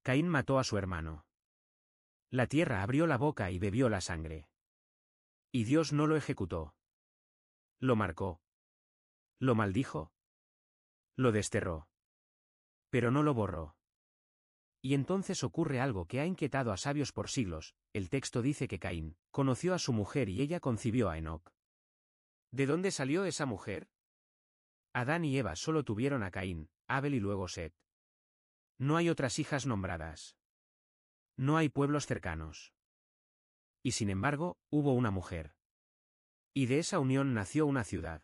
Caín mató a su hermano. La tierra abrió la boca y bebió la sangre. Y Dios no lo ejecutó. Lo marcó. Lo maldijo. Lo desterró. Pero no lo borró. Y entonces ocurre algo que ha inquietado a sabios por siglos. El texto dice que Caín conoció a su mujer y ella concibió a Enoc. ¿De dónde salió esa mujer? Adán y Eva solo tuvieron a Caín, Abel y luego Set. No hay otras hijas nombradas. No hay pueblos cercanos. Y sin embargo, hubo una mujer. Y de esa unión nació una ciudad.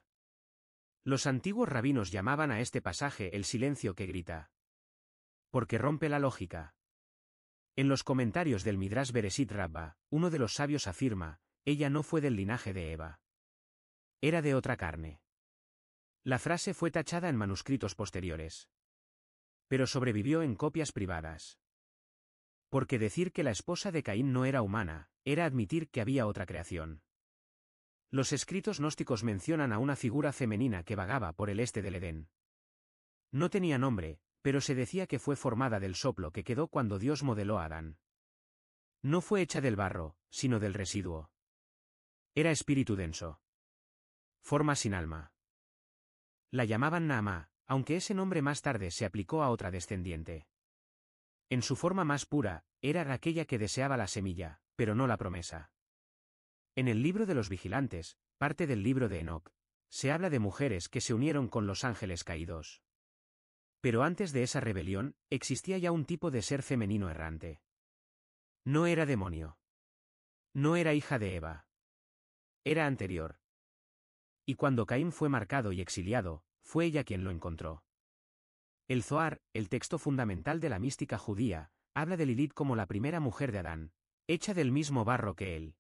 Los antiguos rabinos llamaban a este pasaje el silencio que grita. Porque rompe la lógica. En los comentarios del Midrash Bereshit Rabba, uno de los sabios afirma, ella no fue del linaje de Eva. Era de otra carne. La frase fue tachada en manuscritos posteriores. Pero sobrevivió en copias privadas. Porque decir que la esposa de Caín no era humana, era admitir que había otra creación. Los escritos gnósticos mencionan a una figura femenina que vagaba por el este del Edén. No tenía nombre, pero se decía que fue formada del soplo que quedó cuando Dios modeló a Adán. No fue hecha del barro, sino del residuo. Era espíritu denso. Forma sin alma. La llamaban Naamá, aunque ese nombre más tarde se aplicó a otra descendiente. En su forma más pura, era aquella que deseaba la semilla, pero no la promesa. En el libro de los vigilantes, parte del libro de Enoc, se habla de mujeres que se unieron con los ángeles caídos. Pero antes de esa rebelión, existía ya un tipo de ser femenino errante. No era demonio. No era hija de Eva. Era anterior. Y cuando Caín fue marcado y exiliado, fue ella quien lo encontró. El Zohar, el texto fundamental de la mística judía, habla de Lilith como la primera mujer de Adán, hecha del mismo barro que él.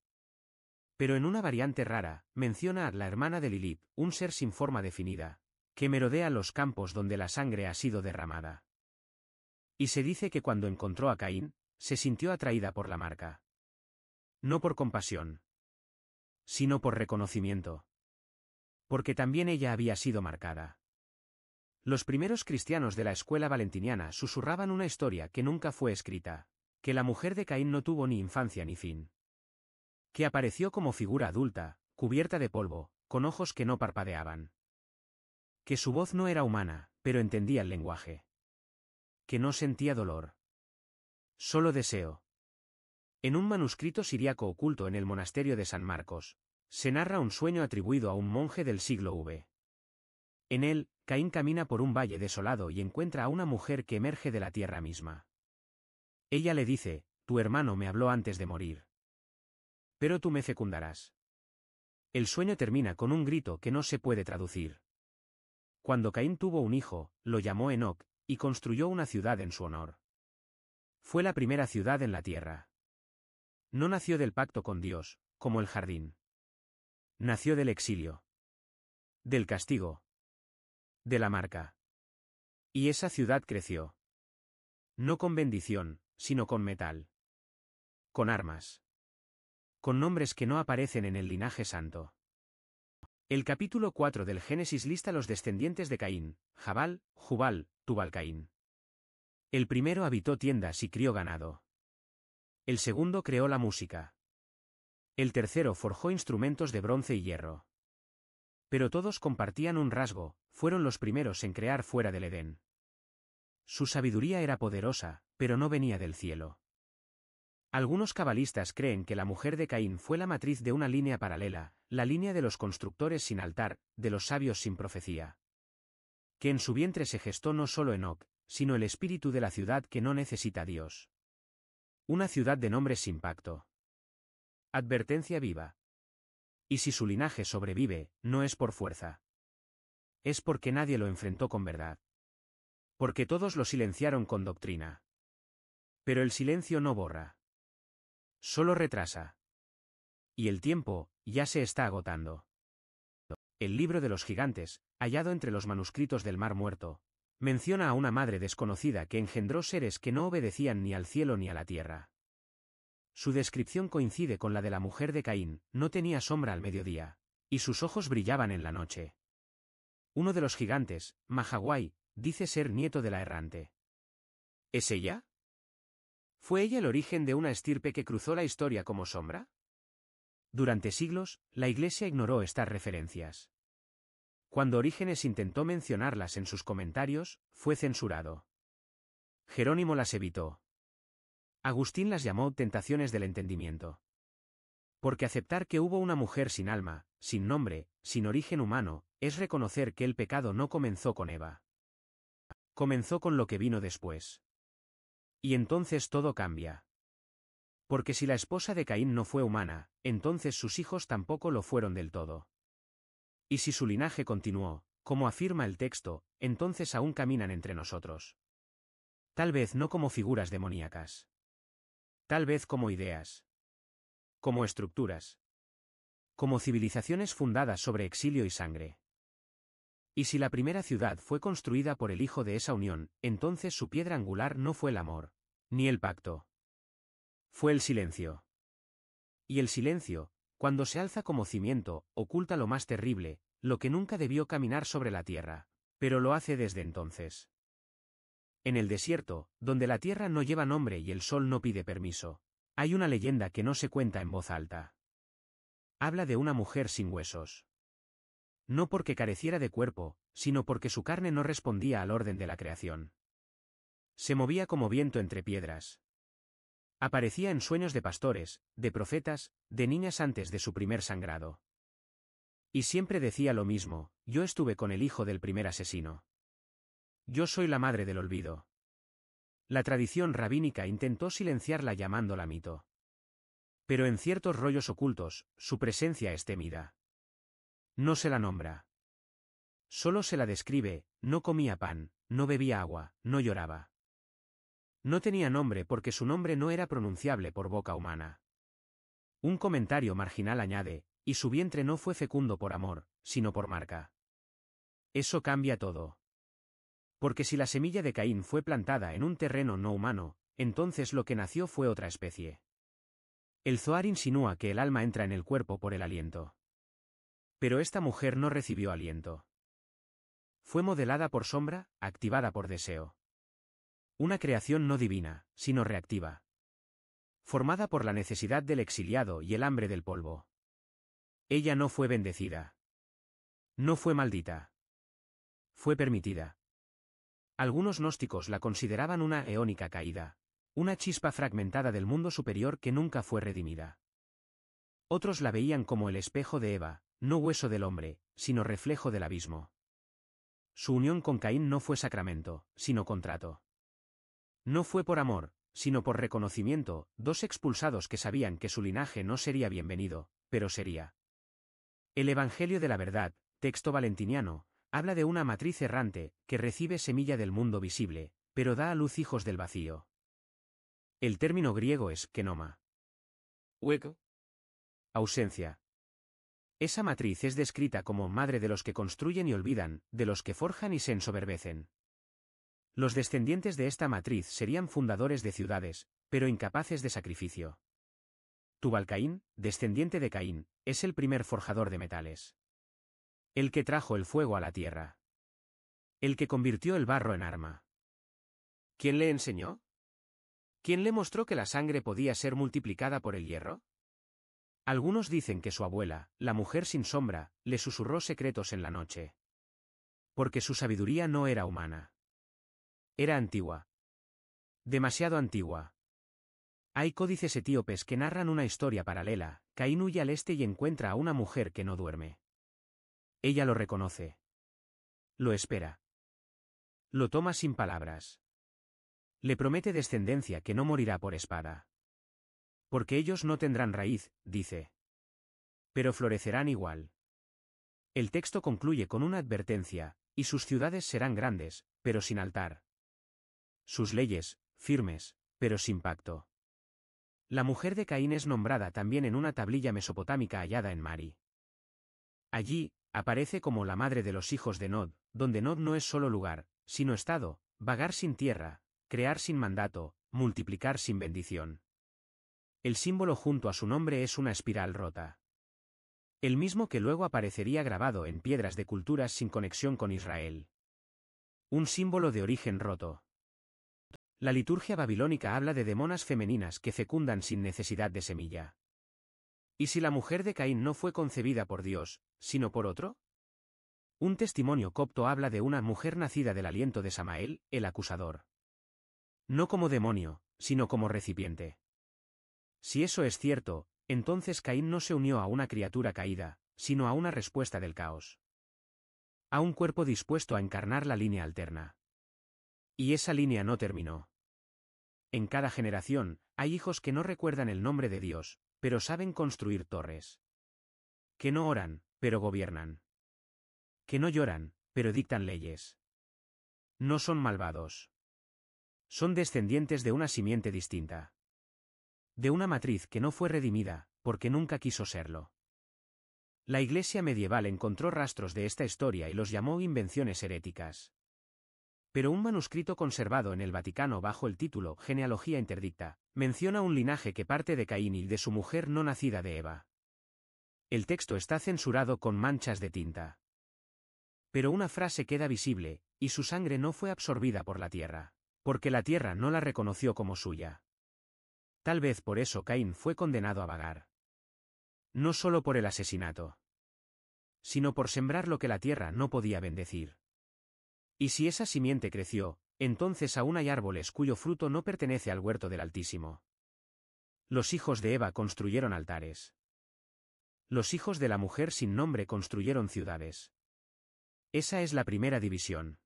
Pero en una variante rara, menciona a la hermana de Lilith, un ser sin forma definida, que merodea los campos donde la sangre ha sido derramada. Y se dice que cuando encontró a Caín, se sintió atraída por la marca. No por compasión, sino por reconocimiento. Porque también ella había sido marcada. Los primeros cristianos de la escuela valentiniana susurraban una historia que nunca fue escrita, que la mujer de Caín no tuvo ni infancia ni fin. Que apareció como figura adulta, cubierta de polvo, con ojos que no parpadeaban. Que su voz no era humana, pero entendía el lenguaje. Que no sentía dolor. Solo deseo. En un manuscrito siriaco oculto en el monasterio de San Marcos, se narra un sueño atribuido a un monje del siglo V. En él, Caín camina por un valle desolado y encuentra a una mujer que emerge de la tierra misma. Ella le dice, tu hermano me habló antes de morir. Pero tú me fecundarás. El sueño termina con un grito que no se puede traducir. Cuando Caín tuvo un hijo, lo llamó Enoc, y construyó una ciudad en su honor. Fue la primera ciudad en la tierra. No nació del pacto con Dios, como el jardín. Nació del exilio. Del castigo. De la marca. Y esa ciudad creció. No con bendición, sino con metal. Con armas. Con nombres que no aparecen en el linaje santo. El capítulo 4 del Génesis lista los descendientes de Caín, Jabal, Jubal, Tubal-Caín. El primero habitó tiendas y crió ganado. El segundo creó la música. El tercero forjó instrumentos de bronce y hierro. Pero todos compartían un rasgo, fueron los primeros en crear fuera del Edén. Su sabiduría era poderosa, pero no venía del cielo. Algunos cabalistas creen que la mujer de Caín fue la matriz de una línea paralela, la línea de los constructores sin altar, de los sabios sin profecía. Que en su vientre se gestó no solo Enoc, sino el espíritu de la ciudad que no necesita a Dios. Una ciudad de nombres sin pacto. Advertencia viva. Y si su linaje sobrevive, no es por fuerza. Es porque nadie lo enfrentó con verdad. Porque todos lo silenciaron con doctrina. Pero el silencio no borra. Solo retrasa. Y el tiempo, ya se está agotando. El libro de los gigantes, hallado entre los manuscritos del Mar Muerto, menciona a una madre desconocida que engendró seres que no obedecían ni al cielo ni a la tierra. Su descripción coincide con la de la mujer de Caín, no tenía sombra al mediodía, y sus ojos brillaban en la noche. Uno de los gigantes, Mahawai, dice ser nieto de la errante. ¿Es ella? ¿Fue ella el origen de una estirpe que cruzó la historia como sombra? Durante siglos, la Iglesia ignoró estas referencias. Cuando Orígenes intentó mencionarlas en sus comentarios, fue censurado. Jerónimo las evitó. Agustín las llamó tentaciones del entendimiento. Porque aceptar que hubo una mujer sin alma, sin nombre, sin origen humano, es reconocer que el pecado no comenzó con Eva. Comenzó con lo que vino después. Y entonces todo cambia. Porque si la esposa de Caín no fue humana, entonces sus hijos tampoco lo fueron del todo. Y si su linaje continuó, como afirma el texto, entonces aún caminan entre nosotros. Tal vez no como figuras demoníacas. Tal vez como ideas. Como estructuras. Como civilizaciones fundadas sobre exilio y sangre. Y si la primera ciudad fue construida por el hijo de esa unión, entonces su piedra angular no fue el amor, ni el pacto. Fue el silencio. Y el silencio, cuando se alza como cimiento, oculta lo más terrible, lo que nunca debió caminar sobre la tierra, pero lo hace desde entonces. En el desierto, donde la tierra no lleva nombre y el sol no pide permiso, hay una leyenda que no se cuenta en voz alta. Habla de una mujer sin huesos. No porque careciera de cuerpo, sino porque su carne no respondía al orden de la creación. Se movía como viento entre piedras. Aparecía en sueños de pastores, de profetas, de niñas antes de su primer sangrado. Y siempre decía lo mismo: yo estuve con el hijo del primer asesino. Yo soy la madre del olvido. La tradición rabínica intentó silenciarla llamándola mito. Pero en ciertos rollos ocultos, su presencia es temida. No se la nombra. Solo se la describe: no comía pan, no bebía agua, no lloraba. No tenía nombre porque su nombre no era pronunciable por boca humana. Un comentario marginal añade: y su vientre no fue fecundo por amor, sino por marca. Eso cambia todo. Porque si la semilla de Caín fue plantada en un terreno no humano, entonces lo que nació fue otra especie. El Zohar insinúa que el alma entra en el cuerpo por el aliento. Pero esta mujer no recibió aliento. Fue modelada por sombra, activada por deseo. Una creación no divina, sino reactiva. Formada por la necesidad del exiliado y el hambre del polvo. Ella no fue bendecida. No fue maldita. Fue permitida. Algunos gnósticos la consideraban una eónica caída, una chispa fragmentada del mundo superior que nunca fue redimida. Otros la veían como el espejo de Eva, no hueso del hombre, sino reflejo del abismo. Su unión con Caín no fue sacramento, sino contrato. No fue por amor, sino por reconocimiento, dos expulsados que sabían que su linaje no sería bienvenido, pero sería. El Evangelio de la Verdad, texto valentiniano, habla de una matriz errante, que recibe semilla del mundo visible, pero da a luz hijos del vacío. El término griego es kenoma. Hueco. Ausencia. Esa matriz es descrita como madre de los que construyen y olvidan, de los que forjan y se ensoberbecen. Los descendientes de esta matriz serían fundadores de ciudades, pero incapaces de sacrificio. Tubal-Caín, descendiente de Caín, es el primer forjador de metales. El que trajo el fuego a la tierra. El que convirtió el barro en arma. ¿Quién le enseñó? ¿Quién le mostró que la sangre podía ser multiplicada por el hierro? Algunos dicen que su abuela, la mujer sin sombra, le susurró secretos en la noche. Porque su sabiduría no era humana. Era antigua. Demasiado antigua. Hay códices etíopes que narran una historia paralela: Caín huye al este y encuentra a una mujer que no duerme. Ella lo reconoce. Lo espera. Lo toma sin palabras. Le promete descendencia que no morirá por espada. Porque ellos no tendrán raíz, dice. Pero florecerán igual. El texto concluye con una advertencia: y sus ciudades serán grandes, pero sin altar. Sus leyes, firmes, pero sin pacto. La mujer de Caín es nombrada también en una tablilla mesopotámica hallada en Mari. Allí, aparece como la madre de los hijos de Nod, donde Nod no es solo lugar, sino estado: vagar sin tierra, crear sin mandato, multiplicar sin bendición. El símbolo junto a su nombre es una espiral rota. El mismo que luego aparecería grabado en piedras de culturas sin conexión con Israel. Un símbolo de origen roto. La liturgia babilónica habla de demonas femeninas que fecundan sin necesidad de semilla. ¿Y si la mujer de Caín no fue concebida por Dios, sino por otro? Un testimonio copto habla de una mujer nacida del aliento de Samael, el acusador. No como demonio, sino como recipiente. Si eso es cierto, entonces Caín no se unió a una criatura caída, sino a una respuesta del caos. A un cuerpo dispuesto a encarnar la línea alterna. Y esa línea no terminó. En cada generación, hay hijos que no recuerdan el nombre de Dios, pero saben construir torres. Que no oran, pero gobiernan. Que no lloran, pero dictan leyes. No son malvados. Son descendientes de una simiente distinta. De una matriz que no fue redimida, porque nunca quiso serlo. La Iglesia medieval encontró rastros de esta historia y los llamó invenciones heréticas. Pero un manuscrito conservado en el Vaticano bajo el título Genealogía interdicta, menciona un linaje que parte de Caín y de su mujer no nacida de Eva. El texto está censurado con manchas de tinta. Pero una frase queda visible, y su sangre no fue absorbida por la tierra, porque la tierra no la reconoció como suya. Tal vez por eso Caín fue condenado a vagar. No solo por el asesinato, sino por sembrar lo que la tierra no podía bendecir. Y si esa simiente creció, entonces aún hay árboles cuyo fruto no pertenece al huerto del Altísimo. Los hijos de Eva construyeron altares. Los hijos de la mujer sin nombre construyeron ciudades. Esa es la primera división.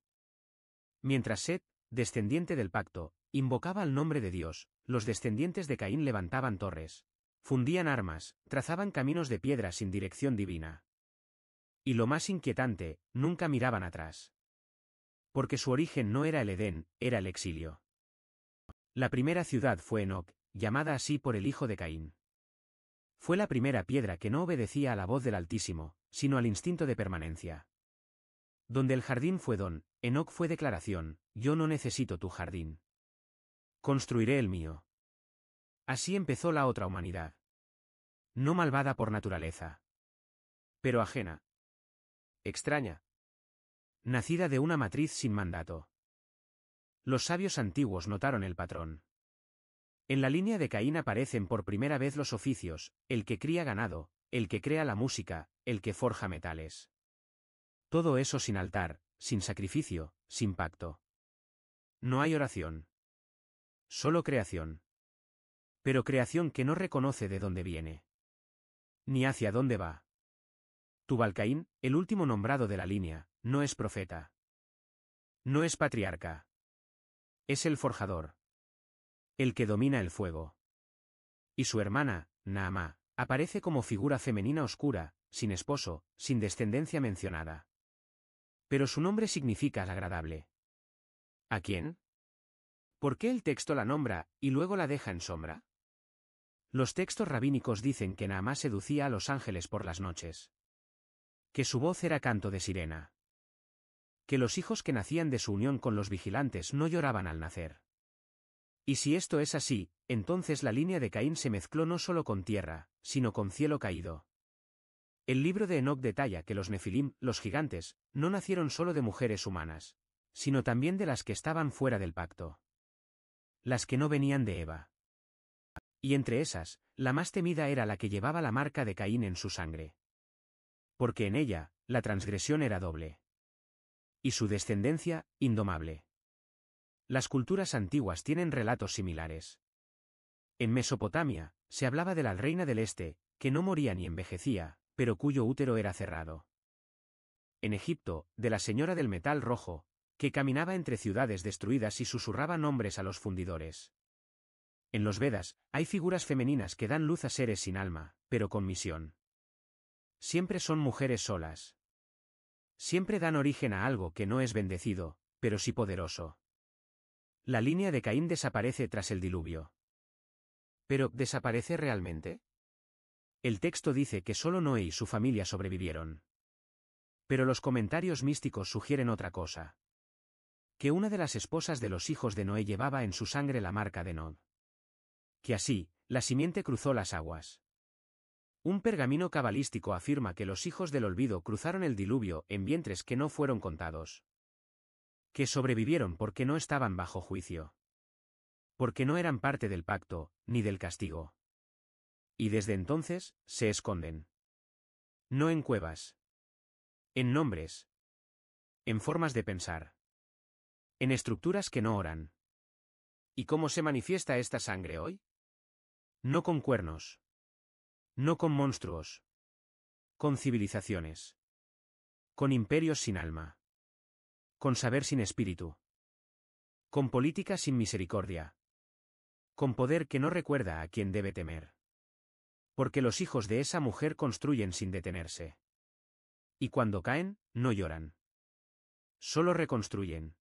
Mientras Set, descendiente del pacto, invocaba al nombre de Dios, los descendientes de Caín levantaban torres, fundían armas, trazaban caminos de piedra sin dirección divina. Y lo más inquietante, nunca miraban atrás. Porque su origen no era el Edén, era el exilio. La primera ciudad fue Enoc, llamada así por el hijo de Caín. Fue la primera piedra que no obedecía a la voz del Altísimo, sino al instinto de permanencia. Donde el jardín fue don, Enoc fue declaración: yo no necesito tu jardín. Construiré el mío. Así empezó la otra humanidad. No malvada por naturaleza. Pero ajena. Extraña. Nacida de una matriz sin mandato. Los sabios antiguos notaron el patrón. En la línea de Caín aparecen por primera vez los oficios: el que cría ganado, el que crea la música, el que forja metales. Todo eso sin altar, sin sacrificio, sin pacto. No hay oración. Solo creación. Pero creación que no reconoce de dónde viene. Ni hacia dónde va. Tubal-Caín, el último nombrado de la línea, no es profeta. No es patriarca. Es el forjador. El que domina el fuego. Y su hermana, Naamá, aparece como figura femenina oscura, sin esposo, sin descendencia mencionada. Pero su nombre significa agradable. ¿A quién? ¿Por qué el texto la nombra, y luego la deja en sombra? Los textos rabínicos dicen que Naamá seducía a los ángeles por las noches. Que su voz era canto de sirena. Que los hijos que nacían de su unión con los vigilantes no lloraban al nacer. Y si esto es así, entonces la línea de Caín se mezcló no solo con tierra, sino con cielo caído. El libro de Enoc detalla que los Nefilim, los gigantes, no nacieron solo de mujeres humanas, sino también de las que estaban fuera del pacto. Las que no venían de Eva. Y entre esas, la más temida era la que llevaba la marca de Caín en su sangre. Porque en ella, la transgresión era doble. Y su descendencia, indomable. Las culturas antiguas tienen relatos similares. En Mesopotamia, se hablaba de la reina del este, que no moría ni envejecía, pero cuyo útero era cerrado. En Egipto, de la señora del metal rojo, que caminaba entre ciudades destruidas y susurraba nombres a los fundidores. En los Vedas, hay figuras femeninas que dan luz a seres sin alma, pero con misión. Siempre son mujeres solas. Siempre dan origen a algo que no es bendecido, pero sí poderoso. La línea de Caín desaparece tras el diluvio. ¿Pero desaparece realmente? El texto dice que solo Noé y su familia sobrevivieron. Pero los comentarios místicos sugieren otra cosa. Que una de las esposas de los hijos de Noé llevaba en su sangre la marca de Nod. Que así, la simiente cruzó las aguas. Un pergamino cabalístico afirma que los hijos del olvido cruzaron el diluvio en vientres que no fueron contados. Que sobrevivieron porque no estaban bajo juicio. Porque no eran parte del pacto, ni del castigo. Y desde entonces, se esconden. No en cuevas. En nombres. En formas de pensar. En estructuras que no oran. ¿Y cómo se manifiesta esta sangre hoy? No con cuernos. No con monstruos. Con civilizaciones. Con imperios sin alma. Con saber sin espíritu. Con política sin misericordia. Con poder que no recuerda a quien debe temer. Porque los hijos de esa mujer construyen sin detenerse. Y cuando caen, no lloran. Solo reconstruyen.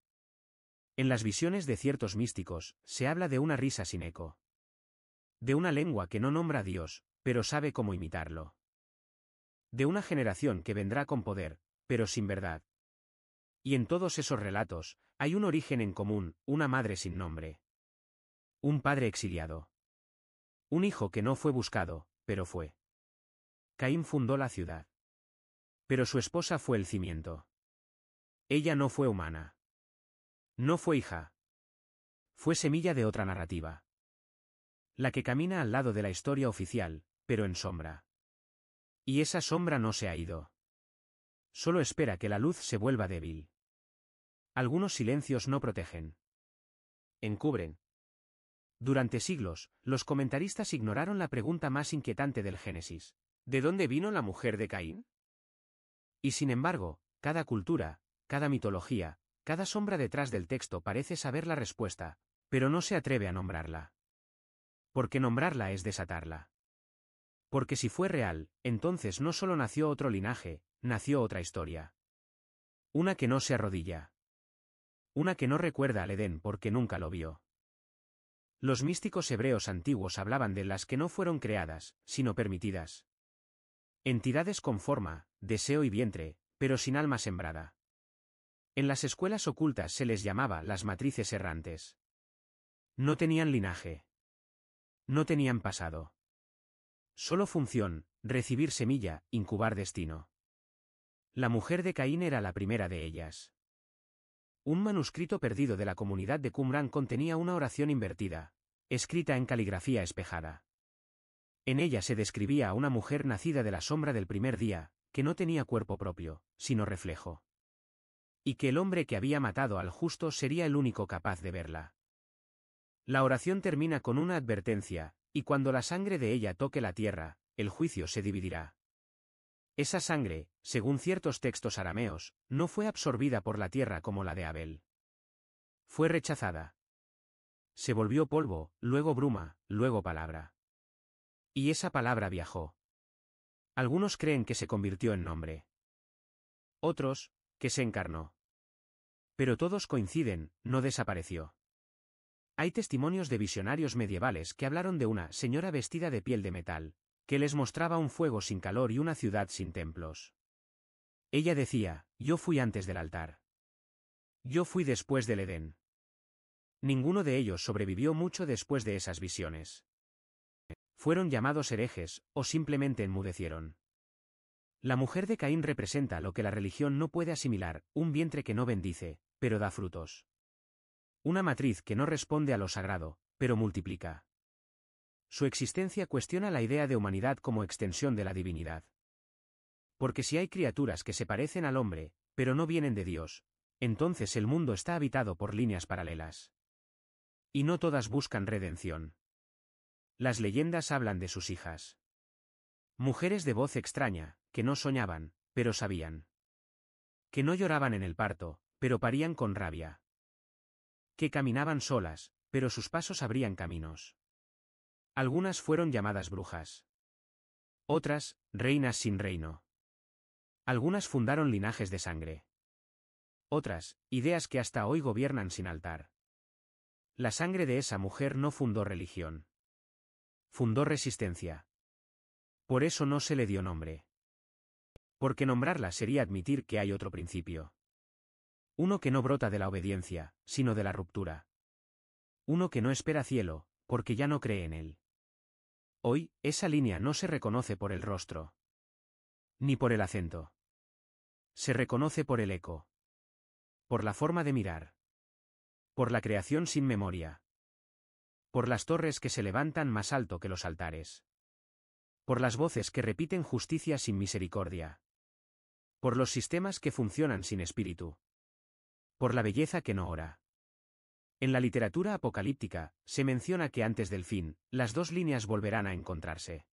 En las visiones de ciertos místicos, se habla de una risa sin eco. De una lengua que no nombra a Dios, pero sabe cómo imitarlo. De una generación que vendrá con poder, pero sin verdad. Y en todos esos relatos, hay un origen en común, una madre sin nombre. Un padre exiliado. Un hijo que no fue buscado, pero fue. Caín fundó la ciudad. Pero su esposa fue el cimiento. Ella no fue humana. No fue hija. Fue semilla de otra narrativa. La que camina al lado de la historia oficial, pero en sombra. Y esa sombra no se ha ido. Solo espera que la luz se vuelva débil. Algunos silencios no protegen. Encubren. Durante siglos, los comentaristas ignoraron la pregunta más inquietante del Génesis. ¿De dónde vino la mujer de Caín? Y sin embargo, cada cultura, cada mitología, cada sombra detrás del texto parece saber la respuesta, pero no se atreve a nombrarla. Porque nombrarla es desatarla. Porque si fue real, entonces no solo nació otro linaje, nació otra historia. Una que no se arrodilla. Una que no recuerda al Edén porque nunca lo vio. Los místicos hebreos antiguos hablaban de las que no fueron creadas, sino permitidas. Entidades con forma, deseo y vientre, pero sin alma sembrada. En las escuelas ocultas se les llamaba las matrices errantes. No tenían linaje. No tenían pasado. Solo función, recibir semilla, incubar destino. La mujer de Caín era la primera de ellas. Un manuscrito perdido de la comunidad de Qumrán contenía una oración invertida, escrita en caligrafía espejada. En ella se describía a una mujer nacida de la sombra del primer día, que no tenía cuerpo propio, sino reflejo. Y que el hombre que había matado al justo sería el único capaz de verla. La oración termina con una advertencia, y cuando la sangre de ella toque la tierra, el juicio se dividirá. Esa sangre, según ciertos textos arameos, no fue absorbida por la tierra como la de Abel. Fue rechazada. Se volvió polvo, luego bruma, luego palabra. Y esa palabra viajó. Algunos creen que se convirtió en nombre. Otros, que se encarnó. Pero todos coinciden, no desapareció. Hay testimonios de visionarios medievales que hablaron de una señora vestida de piel de metal, que les mostraba un fuego sin calor y una ciudad sin templos. Ella decía, yo fui antes del altar. Yo fui después del Edén. Ninguno de ellos sobrevivió mucho después de esas visiones. Fueron llamados herejes, o simplemente enmudecieron. La mujer de Caín representa lo que la religión no puede asimilar, un vientre que no bendice, pero da frutos. Una matriz que no responde a lo sagrado, pero multiplica. Su existencia cuestiona la idea de humanidad como extensión de la divinidad. Porque si hay criaturas que se parecen al hombre, pero no vienen de Dios, entonces el mundo está habitado por líneas paralelas. Y no todas buscan redención. Las leyendas hablan de sus hijas. Mujeres de voz extraña, que no soñaban, pero sabían. Que no lloraban en el parto, pero parían con rabia. Que caminaban solas, pero sus pasos abrían caminos. Algunas fueron llamadas brujas. Otras, reinas sin reino. Algunas fundaron linajes de sangre. Otras, ideas que hasta hoy gobiernan sin altar. La sangre de esa mujer no fundó religión. Fundó resistencia. Por eso no se le dio nombre. Porque nombrarla sería admitir que hay otro principio. Uno que no brota de la obediencia, sino de la ruptura. Uno que no espera cielo, porque ya no cree en él. Hoy, esa línea no se reconoce por el rostro. Ni por el acento. Se reconoce por el eco. Por la forma de mirar. Por la creación sin memoria. Por las torres que se levantan más alto que los altares. Por las voces que repiten justicia sin misericordia. Por los sistemas que funcionan sin espíritu. Por la belleza que no ora. En la literatura apocalíptica, se menciona que antes del fin, las dos líneas volverán a encontrarse.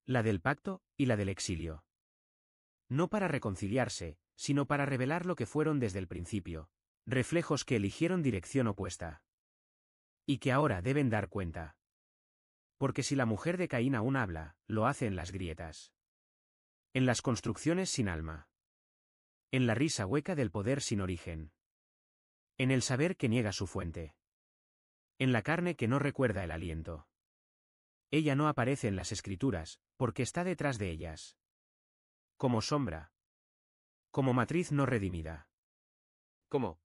La del pacto, y la del exilio. No para reconciliarse, sino para revelar lo que fueron desde el principio, reflejos que eligieron dirección opuesta. Y que ahora deben dar cuenta. Porque si la mujer de Caín aún habla, lo hace en las grietas. En las construcciones sin alma. En la risa hueca del poder sin origen. En el saber que niega su fuente. En la carne que no recuerda el aliento. Ella no aparece en las escrituras, porque está detrás de ellas. Como sombra. Como matriz no redimida. Como